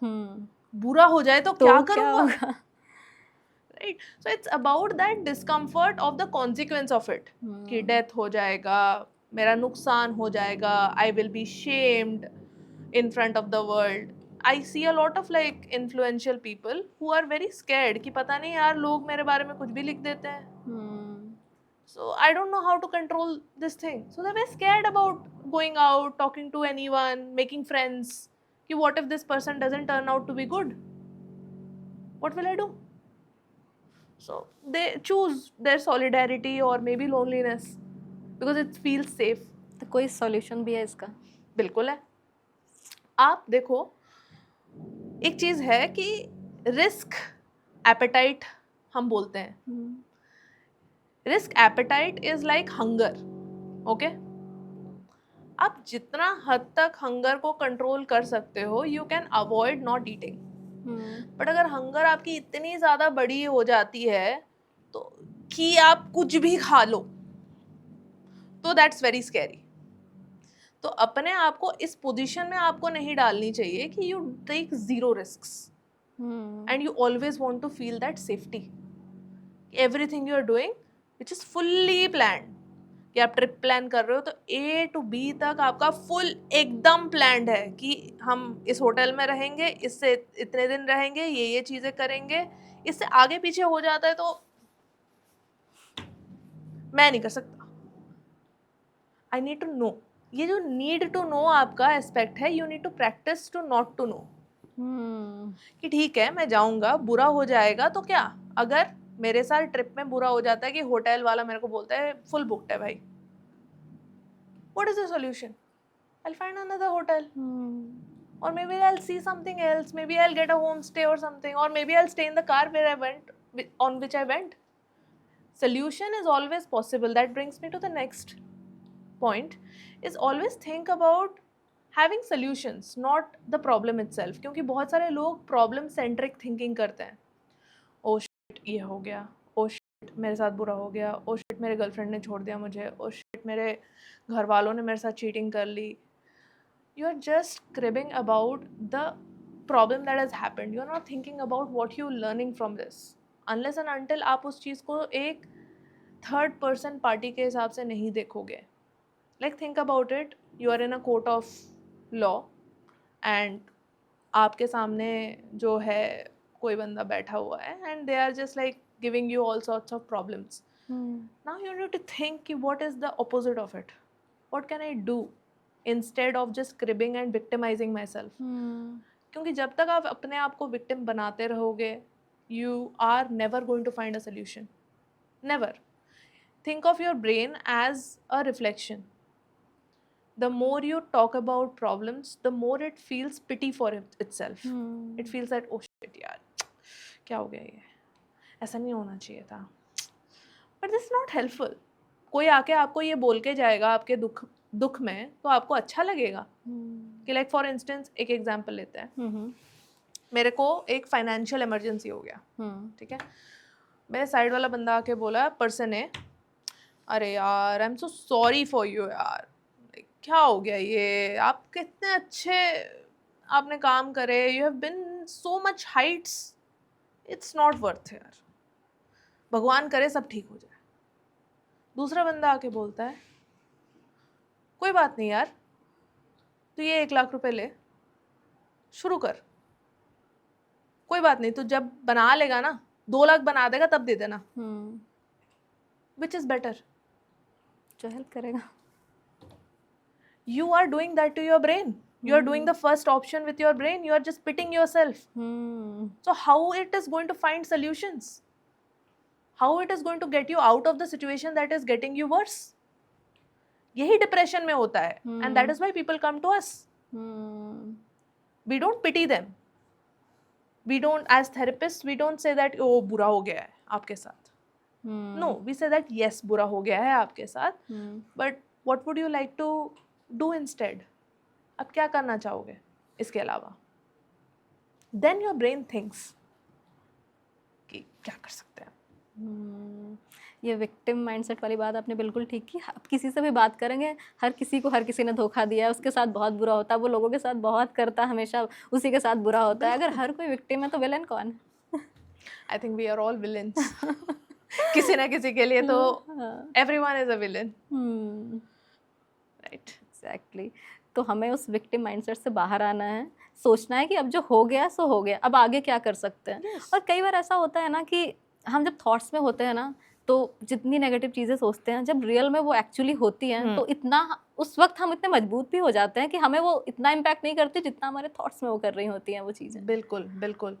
S1: बुरा हो जाए तो क्या करूँगा. Right. So it's about that discomfort of the consequence of it, कि डेथ हो जाएगा, मेरा नुकसान हो जाएगा, I will be shamed in front of the world. I see a lot of like influential people who are very scared कि पता नहीं यार लोग मेरे बारे में कुछ भी लिख देते हैं. So I don't know how to control this thing. So they were scared about going out, talking to anyone, making friends. Ki what if this person doesn't turn out to be good? What will I do? So they choose their solidarity or maybe loneliness because it feels safe.
S2: तो कोई solution भी है इसका?
S1: बिल्कुल है. आप देखो, एक चीज़ है कि रिस्क एपेटाइट हम बोलते हैं. Risk appetite is like hunger. Okay. आप जितना हद तक हंगर को कंट्रोल कर सकते हो, you can avoid not eating. But अगर हंगर आपकी इतनी ज़्यादा बड़ी हो जाती है तो कि आप कुछ भी खा लो, तो दैट्स वेरी स्कैरी. तो अपने आप को इस पोजीशन में आपको नहीं डालनी चाहिए कि you take zero risks and you always want to feel that safety. Everything you are doing which is fully planned. कि आप ट्रिप प्लान कर रहे हो तो A to B तक आपका फुल एकदम प्लान्ड है कि हम इस होटल में रहेंगे, इससे इतने दिन रहेंगे, ये चीज़ें करेंगे. इससे आगे पीछे हो जाता है तो मैं नहीं कर सकता. I need to know. ये जो नीड टू नो आपका एस्पेक्ट है, you need to practice to not to know. कि ठीक है मैं जाऊँगा, बुरा हो जाएगा तो क्या. अगर मेरे साथ ट्रिप में बुरा हो जाता है कि होटल वाला मेरे को बोलता है फुल बुक्ड है भाई, what is the solution? I'll find another hotel. Or maybe I'll see something else. Maybe I'll get a homestay or something. Or maybe I'll stay in the car where I went, on which I went. Solution is always possible. That brings me to the next point, is always think about having solutions, not the problem itself. क्योंकि बहुत सारे लोग problem centric thinking करते हैं. Oh shit, ये हो गया. Oh shit, मेरे साथ बुरा हो गया. Oh shit, मेरे गर्लफ्रेंड ने छोड़ दिया मुझे. Oh shit, मेरे घर वालों ने मेरे साथ चीटिंग कर ली. You are just cribbing about the problem that has happened. You are not thinking about what you are learning from this. Unless and until आप उस चीज़ को एक थर्ड पर्सन पार्टी के हिसाब से नहीं देखोगे. Like think about it, you are in a court of law and आपके सामने जो है कोई बंदा बैठा हुआ है and they are just like giving you all sorts of problems. Now you need to think कि what is the opposite of it? What can I do instead of just cribbing and victimizing myself? क्योंकि जब तक आप अपने आप को victim बनाते रहोगे, you are never going to find a solution. Never. Think of your brain as a reflection. The more you talk about problems, the more it feels pity for itself. It feels that oh shit यार, क्या हो गया ये, ऐसा नहीं होना चाहिए था. But this is not helpful. कोई आके आपको ये बोल के जाएगा आपके दुख में तो आपको अच्छा लगेगा. कि like for instance एक एग्जांपल लेते हैं. मेरे को एक फाइनेंशियल इमरजेंसी हो गया, ठीक है. मेरे साइड वाला बंदा आके बोला, पर्सन है, अरे यार I am so sorry for you यार, क्या हो गया ये, आप कितने अच्छे आपने काम करे, you have been so much Heights, it's not worth यार, भगवान करे सब ठीक हो जाए. दूसरा बंदा आके बोलता है, कोई बात नहीं यार, तू ये 1 लाख रुपए ले, शुरू कर, कोई बात नहीं, तू जब बना लेगा ना, 2 लाख बना देगा तब दे देना. Which is better?
S2: जो हेल्प करेगा.
S1: You are doing that to your brain. You are doing the first option with your brain. You are just pitting yourself. So how it is going to find solutions? How it is going to get you out of the situation that is getting you worse? यही depression में होता है. And that is why people come to us. We don't pity them. We don't, as therapists, we don't say that oh बुरा हो गया है आपके साथ. No, we say that yes बुरा हो गया है आपके साथ. But what would you like to do instead? अब क्या करना चाहोगे इसके अलावा? Then your brain thinks कि क्या कर सकते हैं.
S2: ये विक्टिम माइंडसेट वाली बात आपने बिल्कुल ठीक की. आप किसी से भी बात करेंगे, हर किसी ने धोखा दिया है, उसके साथ बहुत बुरा होता है, वो लोगों के साथ बहुत करता है, हमेशा उसी के साथ बुरा होता है. अगर हर कोई विक्टिम है तो विलन कौन है? I
S1: think we are all villains. किसी ना किसी के लिए तो everyone is a villain. Right.
S2: Exactly. तो हमें उस विक्टिम माइंडसेट से बाहर आना है, सोचना है कि अब जो हो गया सो हो गया, अब आगे क्या कर सकते हैं.
S1: Yes.
S2: और कई बार ऐसा होता है ना कि हम जब थॉट्स में होते हैं ना, तो जितनी नेगेटिव चीज़ें सोचते हैं, जब रियल में वो एक्चुअली होती हैं तो इतना उस वक्त हम इतने मजबूत भी हो जाते हैं कि हमें वो इतना इम्पैक्ट नहीं करती जितना हमारे थॉट्स में वो कर रही होती हैं वो चीज़ें.
S1: बिल्कुल बिल्कुल.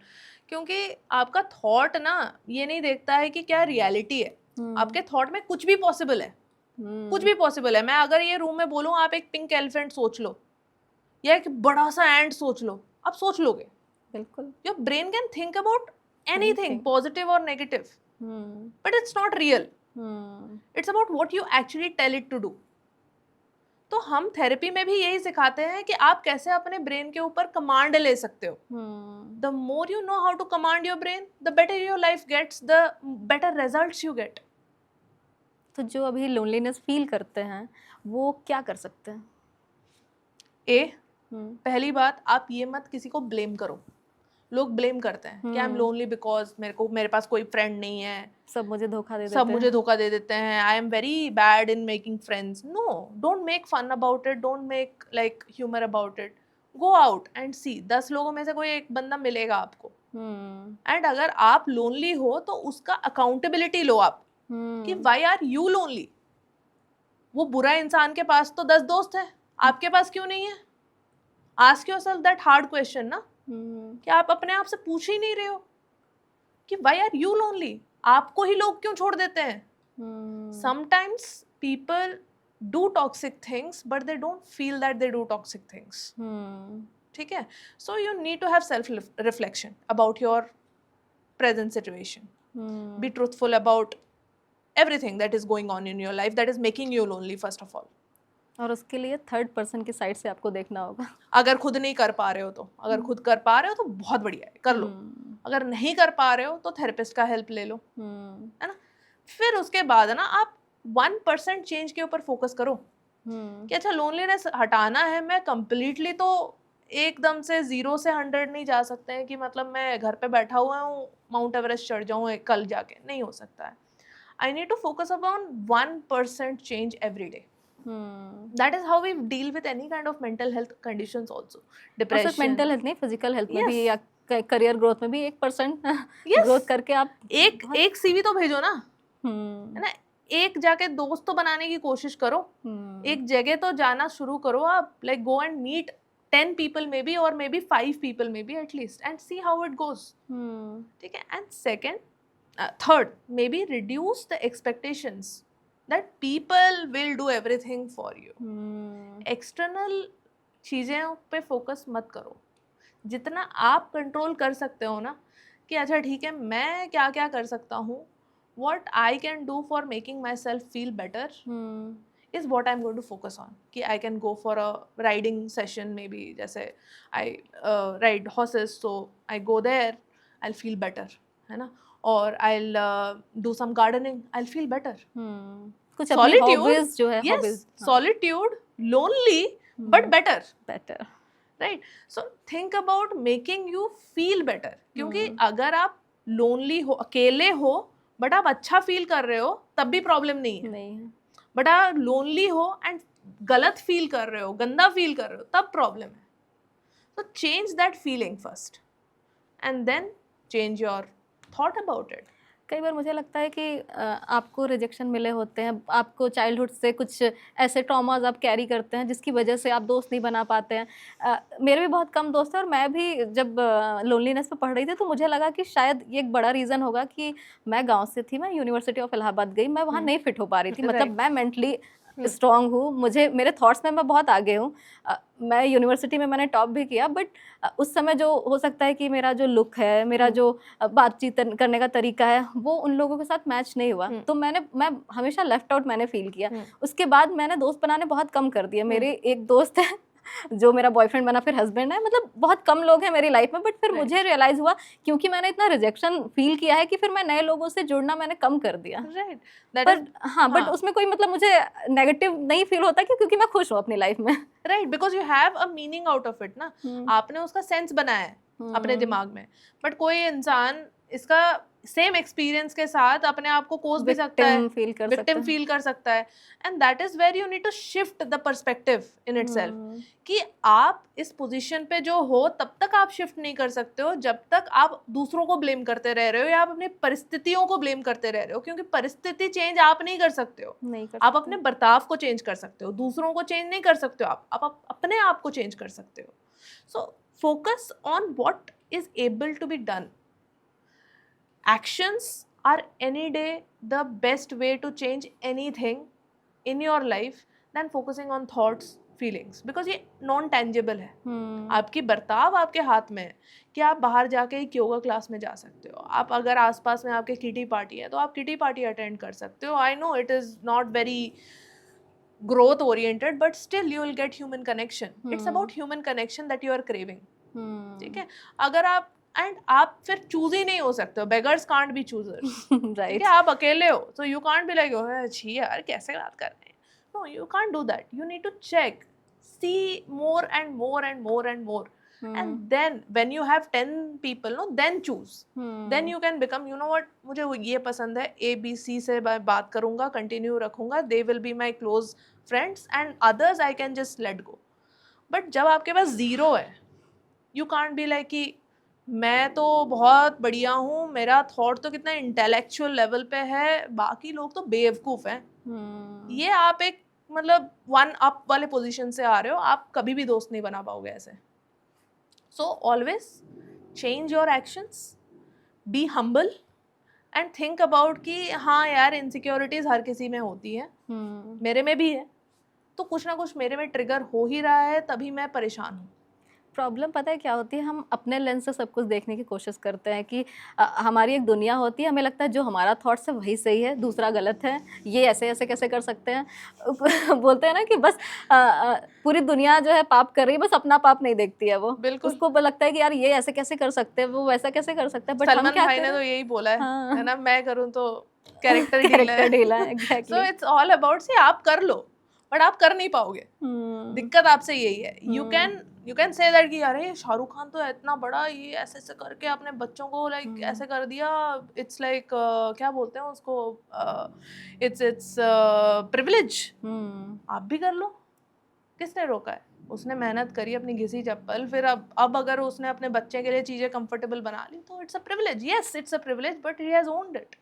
S1: क्योंकि आपका थॉट ना ये नहीं देखता है कि क्या रियलिटी है. आपके थॉट में कुछ भी पॉसिबल है. कुछ भी पॉसिबल है. मैं अगर ये रूम में बोलूँ आप एक पिंक एलिफेंट सोच लो या एक बड़ा सा एंट सोच लो, आप सोच लोगे.
S2: बिल्कुल.
S1: Your brain can think about anything, positive और negative, but it's not real. It's about what you actually tell it to do. तो हम थेरेपी में भी यही सिखाते हैं कि आप कैसे अपने ब्रेन के ऊपर कमांड ले सकते हो. The more you know how to command your brain, the better your life gets, the better results you get.
S2: तो जो अभी लोनलीनेस फील करते हैं वो क्या कर सकते हैं?
S1: पहली बात, आप ये मत किसी को ब्लेम करो. लोग ब्लेम करते हैं कि आई एम लोनली बिकॉज मेरे पास कोई फ्रेंड नहीं है,
S2: सब मुझे धोखा दे देते हैं,
S1: I am very bad in making friends. No, don't make fun about it, don't make like humour about it. Go out and see. 10 लोगों में से कोई एक बंदा मिलेगा आपको. एंड अगर आप लोनली हो तो उसका अकाउंटेबिलिटी लो आप कि वाई आर यू लोनली. वो बुरा इंसान के पास तो 10 दोस्त है, आपके पास क्यों नहीं है? Ask yourself that hard question ना. कि आप अपने आप से पूछ ही नहीं रहे हो कि वाई आर यू लोनली. आपको ही लोग क्यों छोड़ देते हैं? Sometimes people do toxic things but they don't feel that they do toxic things. ठीक है. So you need to have self reflection about your present situation. Be truthful about everything that is going on in your life that is making you lonely first of all.
S2: और उसके लिए third person की side से आपको देखना होगा.
S1: अगर खुद नहीं कर पा रहे हो तो, अगर खुद कर पा रहे हो तो बहुत बढ़िया है, कर लो. अगर नहीं कर पा रहे हो तो थेरेपिस्ट का हेल्प ले लो, है ना. फिर उसके बाद ना आप 1% चेंज के ऊपर फोकस करो कि अच्छा लोनलीनेस हटाना है. मैं कंप्लीटली तो एकदम से 0 से 100 नहीं जा सकते हैं कि मतलब मैं घर पे बैठा हुआ हूँ माउंट एवरेस्ट चढ़ जाऊँ कल जाके, नहीं हो सकता है. I need to focus upon 1% change every day. That is how we deal with any kind of mental health conditions also, depression,
S2: mental health नहीं, फिजिकल हेल्थ में भी
S1: Yes.
S2: या करियर ग्रोथ में भी 1%
S1: Yes.
S2: ग्रोथ करके आप
S1: एक CV तो भेजो ना,
S2: हम्म
S1: है ना, एक जाके दोस्त तो बनाने की कोशिश करो, एक जगह तो जाना शुरू करो आप, like go and meet 10 people maybe, or maybe 5 people maybe at least, and see how it goes. ठीक है. And second, third, maybe reduce the expectations that people will do everything for you. External चीज़ों पे focus मत करो, जितना आप control कर सकते हो ना, कि अच्छा ठीक है मैं क्या क्या कर सकता हूँ, what I can do for making myself feel better is what I'm going to focus on. कि I can go for a riding session maybe, जैसे I ride horses, so I go there, I'll feel better, है ना, or I'll do some gardening, I'll feel better.
S2: कुछ अपनी hobbies जो है,
S1: yes,
S2: hobbies,
S1: solitude, lonely, but better. Right? So think about making you feel better. क्योंकि अगर आप lonely हो, अकेले हो, बट आप अच्छा फील कर रहे हो, तब भी प्रॉब्लम नहीं है. बट आप लोनली हो एंड गलत फील कर रहे हो, गंदा फील कर रहे हो, तब प्रॉब्लम है. तो change that feeling first and then change your thought about it.
S2: कई बार मुझे लगता है कि आपको रिजेक्शन मिले होते हैं, आपको चाइल्डहुड से कुछ ऐसे ट्रॉमाज आप कैरी करते हैं जिसकी वजह से आप दोस्त नहीं बना पाते हैं. मेरे भी बहुत कम दोस्त हैं, और मैं भी जब लोनलीनेस पे पढ़ रही थी तो मुझे लगा कि शायद ये एक बड़ा रीज़न होगा कि मैं गांव से थी, मैं यूनिवर्सिटी ऑफ इलाहाबाद गई, मैं वहाँ नहीं फिट हो पा रही थी. मतलब मैं मेंटली स्ट्रॉन्ग हूँ, मुझे मेरे थॉट्स में मैं बहुत आगे हूँ. मैं यूनिवर्सिटी में मैंने टॉप भी किया, बट उस समय जो हो सकता है कि मेरा जो लुक है, मेरा जो बातचीत करने का तरीका है, वो उन लोगों के साथ मैच नहीं हुआ. तो मैं हमेशा लेफ्ट आउट मैंने फील किया. उसके बाद मैंने दोस्त बनाने बहुत कम कर दिया. मेरे एक दोस्त है जो मेरा बॉयफ्रेंड बना, फिर हस्बैंड है, मतलब बहुत कम लोग हैं मेरी लाइफ में. बट फिर मुझे रियलाइज हुआ, क्योंकि मैंने इतना रिजेक्शन फील किया है कि फिर मैं नए लोगों से जुड़ना मैंने कम कर दिया. बट उसमें कोई मतलब मुझे नेगेटिव नहीं फील होता, क्योंकि मैं खुश हूँ अपनी लाइफ में.
S1: Right, because you have a meaning out of it ना. आपने उसका सेंस बनाया है अपने दिमाग में. बट कोई इंसान इसका सेम एक्सपीरियंस के साथ अपने आप को कोस भी सकता है, विक्टिम फील कर सकता है. And that is where you need to shift the perspective in itself, कि आप इस पोजीशन पे जो हो तब तक आप शिफ्ट नहीं कर सकते हो जब तक आप दूसरों को ब्लेम करते रह रहे हो, या आप अपनी परिस्थितियों को ब्लेम करते रह रहे हो. क्योंकि परिस्थिति चेंज आप नहीं कर सकते हो, आप अपने बर्ताव को चेंज कर सकते हो, दूसरों को चेंज नहीं कर सकते हो, आप अपने आप को चेंज कर सकते हो. So focus on what is able to be done. Actions are any day the best way to change anything in your life than focusing on thoughts, feelings, because ये non tangible है. आपकी बर्ताव आपके हाथ में है कि आप बाहर जाके एक योगा क्लास में जा सकते हो. आप अगर आसपास में आपके किटी पार्टी है तो आप किटी पार्टी अटेंड कर सकते हो. I know it is not very growth oriented, but still you will get human connection. It's about human connection that you are craving. ठीक है. अगर आप एंड आप फिर चूज ही नहीं हो सकते हो. Beggars can't be choosers. ठीक है, आप अकेले हो, so you can't be like अच्छी यार कैसे बात कर रहे हैं. No, you can't do that. You need to check, see more and more and more and more, and then when you have 10 people, no, then choose. Then you can become, you know what, मुझे ये पसंद है, ABC से बात करूंगा, continue रखूंगा, they will be my close friends, and others I can just let go. But जब आपके पास जीरो है, यू कांट बी लाइक कि मैं तो बहुत बढ़िया हूँ, मेरा थॉट तो कितना इंटेलेक्चुअल लेवल पे है, बाकी लोग तो बेवकूफ़ हैं. ये आप एक मतलब 1 up वाले पोजीशन से आ रहे हो, आप कभी भी दोस्त नहीं बना पाओगे ऐसे. So always change your actions, be humble and think about कि हाँ यार इनसिक्योरिटीज हर किसी में होती है, मेरे में भी है, तो कुछ ना कुछ मेरे में ट्रिगर हो ही रहा है, तभी मैं परेशान हूँ.
S2: प्रॉब्लम पता है क्या होती है, हम अपने लेंस से सब कुछ देखने की कोशिश करते हैं कि हमारी एक दुनिया होती है, हमें लगता है जो हमारा थॉट्स है वही सही है, दूसरा गलत है, ये ऐसे ऐसे कैसे कर सकते हैं. बोलते हैं ना कि बस पूरी दुनिया जो है पाप कर रही है, बस अपना पाप नहीं देखती है वो. बिल्कुल. उसको लगता है कि यार ये ऐसे कैसे कर सकते हैं, वो वैसा कैसे कर सकते हैं. बट
S1: सलमान भाई ने तो यही बोला है ना, मैं करूँ तो कैरेक्टर ढीला है. सो इट्स ऑल अबाउट से आप कर लो, बट आप कर नहीं पाओगे. दिक्कत आपसे यही है। यू कैन से दैट कि अरे शाहरुख खान तो इतना बड़ा, ये ऐसे ऐसे करके अपने बच्चों को लाइक ऐसे कर दिया, इट्स लाइक क्या बोलते हैं उसको, इट्स प्रिविलेज। आप भी कर लो, किसने रोका है? उसने मेहनत करी, अपनी घिसी चप्पल, फिर अब अगर उसने अपने बच्चे के लिए चीजें कंफर्टेबल बना ली तो it's a privilege. Yes, it's a privilege, but he has owned it.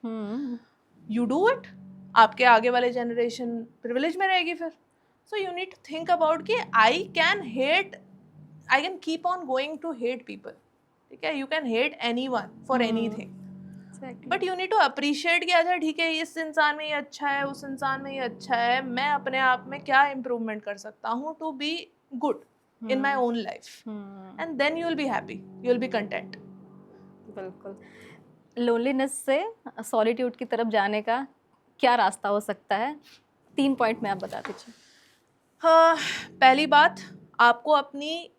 S1: You do it, आपके आगे वाले जनरेशन प्रिविलेज में रहेगी फिर। So you need to think about कि I can keep on going to hate people, ठीक है? You can hate anyone for anything, but you need to appreciate कि अच्छा ठीक है, इस इंसान में ये अच्छा है, उस इंसान में ये अच्छा है, मैं अपने आप में क्या इम्प्रूवमेंट कर सकता हूँ to be good in my own life, and then you will be happy, you will be content.
S2: बिल्कुल। लोनलीनेस से सॉलिट्यूड की तरफ जाने का क्या रास्ता हो सकता है? 3 पॉइंट में आप बता दीजिए।
S1: हाँ, पहली बात, आपको अपनी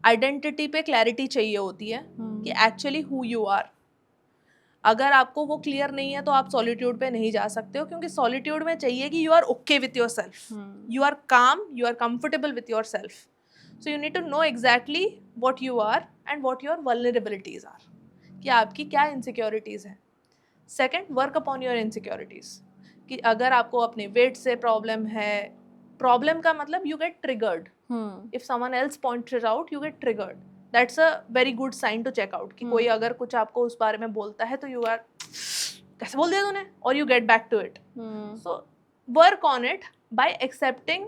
S1: आइडेंटिटी पे क्लैरिटी चाहिए होती है कि एक्चुअली हु यू आर। अगर आपको वो क्लियर नहीं है तो आप सॉलिट्यूड पे नहीं जा सकते हो, क्योंकि सॉलिट्यूड में चाहिए कि you are okay with yourself, you are calm, you are comfortable with yourself. So you need to know exactly what you are and what your vulnerabilities are, कि आपकी क्या इनसिक्योरिटीज हैं। Second, work upon your insecurities, कि अगर आपको अपने wait से problem है, प्रॉब्लम का मतलब you get triggered, if someone else points it out you get triggered, that's a very good sign to check out, कि कोई अगर कुछ आपको उस बारे में बोलता है तो यू आर कैसे बोल दिया तूने, और you get back to it. So work on it by accepting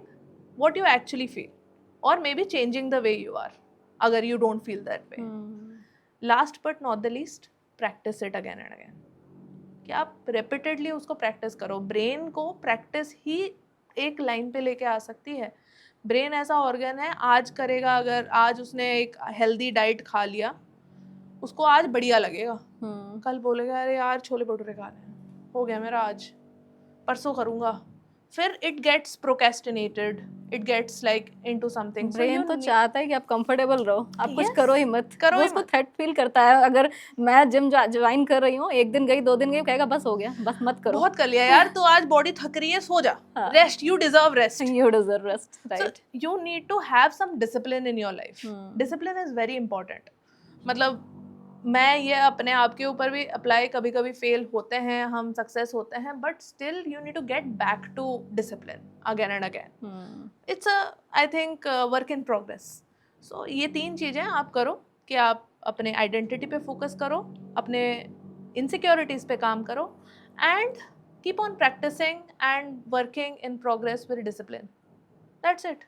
S1: what you actually feel, और maybe changing the way you are अगर you don't feel that way. Last but not the least, practice it again and again, कि आप repeatedly उसको practice करो। Brain को practice ही एक line पे लेके आ सकती है। ब्रेन ऐसा ऑर्गन है, आज करेगा, अगर आज उसने एक हेल्दी डाइट खा लिया, उसको आज बढ़िया लगेगा, कल बोलेगा अरे यार छोले भटूरे खाने हैं, हो गया मेरा आज, परसों करूँगा, फिर it gets procrastinated, it gets like into something.
S2: Brain तो चाहता है कि आप कंफर्टेबल रहो, आप कुछ करो ही मत,
S1: करो
S2: वो
S1: ही
S2: उसको
S1: मत।
S2: थ्रेट फील करता है। अगर मैं जिम ज्वाइन कर रही हूँ, 1 दिन गई 2 दिन गई, कहेगा बस हो गया, बस मत करो,
S1: बहुत कर लिया यार, तो आज बॉडी थक रही है, सो जा, rest, you deserve rest,
S2: you deserve rest, right.
S1: You need to have some discipline in your life. Discipline is very important. मतलब मैं ये अपने आप के ऊपर भी अप्लाई, कभी कभी फेल होते हैं हम, सक्सेस होते हैं, but still you need to get back to discipline again and again. It's a, I think, work in progress. So ये 3 चीज़ें आप करो, कि आप अपने आइडेंटिटी पे फोकस करो, अपने इनसिक्योरिटीज़ पे काम करो, and keep on practicing and working in progress with discipline. That's it.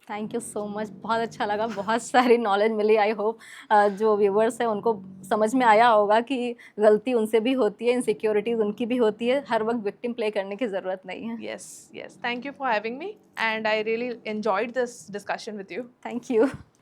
S2: Thank you so much, बहुत अच्छा लगा, बहुत सारी नॉलेज मिली। आई होप जो व्यूवर्स हैं उनको समझ में आया होगा कि गलती उनसे भी होती है, इनसिक्योरिटीज़ उनकी भी होती है, हर वक्त विक्टिम प्ले करने की ज़रूरत नहीं है।
S1: Yes, thank you for having me, and I really enjoyed this discussion with you.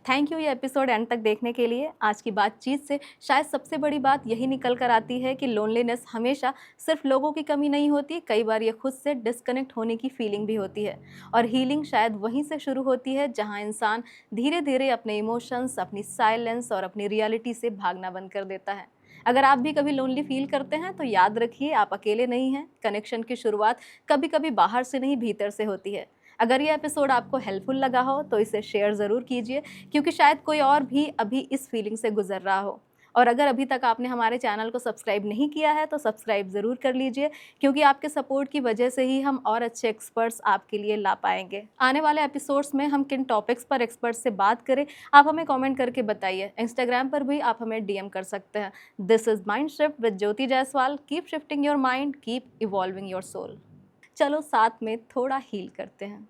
S2: Thank you ये एपिसोड एंड तक देखने के लिए। आज की बातचीत से शायद सबसे बड़ी बात यही निकल कर आती है कि लोनलीनेस हमेशा सिर्फ लोगों की कमी नहीं होती, कई बार ये खुद से डिस्कनेक्ट होने की फीलिंग भी होती है, और हीलिंग शायद वहीं से शुरू होती है जहां इंसान धीरे धीरे अपने इमोशंस, अपनी साइलेंस और अपनी रियलिटी से भागना बंद कर देता है। अगर आप भी कभी लोनली फील करते हैं तो याद रखिए, आप अकेले नहीं हैं। कनेक्शन की शुरुआत कभी कभी बाहर से नहीं, भीतर से होती है। अगर ये एपिसोड आपको हेल्पफुल लगा हो तो इसे शेयर ज़रूर कीजिए, क्योंकि शायद कोई और भी अभी इस फीलिंग से गुजर रहा हो। और अगर अभी तक आपने हमारे चैनल को सब्सक्राइब नहीं किया है तो सब्सक्राइब ज़रूर कर लीजिए, क्योंकि आपके सपोर्ट की वजह से ही हम और अच्छे एक्सपर्ट्स आपके लिए ला पाएंगे। आने वाले एपिसोड्स में हम किन टॉपिक्स पर एक्सपर्ट्स से बात करें, आप हमें कमेंट करके बताइए। इंस्टाग्राम पर भी आप हमें DM कर सकते हैं। This is mind shift with Jyoti Jaiswal. Keep shifting your mind, keep evolving your soul. चलो साथ में थोड़ा हील करते हैं।